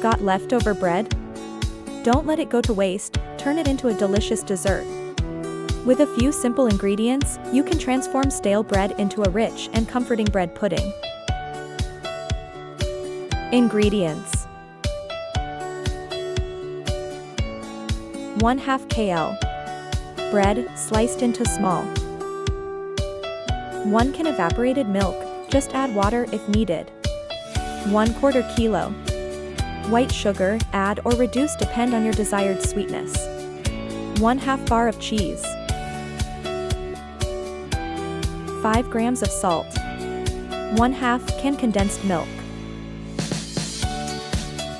Got leftover bread? Don't let it go to waste, turn it into a delicious dessert. With a few simple ingredients, you can transform stale bread into a rich and comforting bread pudding. Ingredients: 1/2 kl. bread, sliced into small. 1 can evaporated milk, just add water if needed. 1/4 kilo. White sugar, add or reduce depend on your desired sweetness. 1/2 bar of cheese. 5 grams of salt. 1/2 can condensed milk.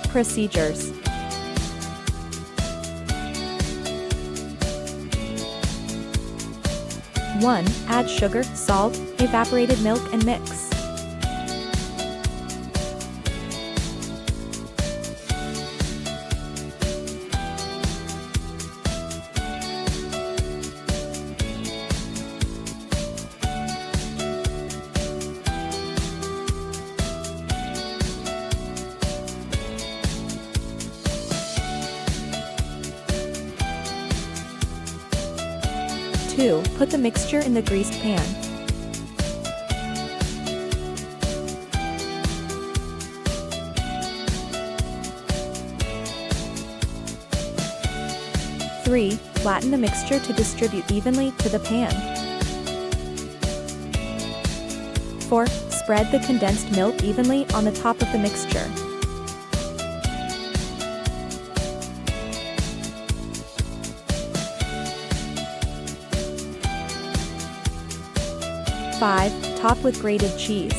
Procedures. One, add sugar, salt, evaporated milk and mix. 2. Put the mixture in the greased pan. 3. Flatten the mixture to distribute evenly to the pan. 4. Spread the condensed milk evenly on the top of the mixture. 5. Top with grated cheese.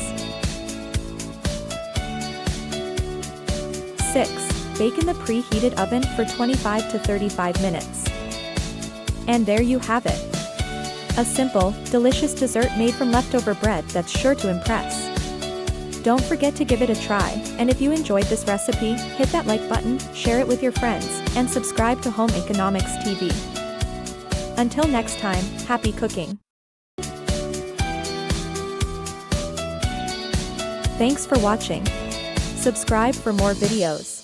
6. Bake in the preheated oven for 25 to 35 minutes. And there you have it. A simple, delicious dessert made from leftover bread that's sure to impress. Don't forget to give it a try, and if you enjoyed this recipe, hit that like button, share it with your friends, and subscribe to Home Economics TV. Until next time, happy cooking! Thanks for watching. Subscribe for more videos.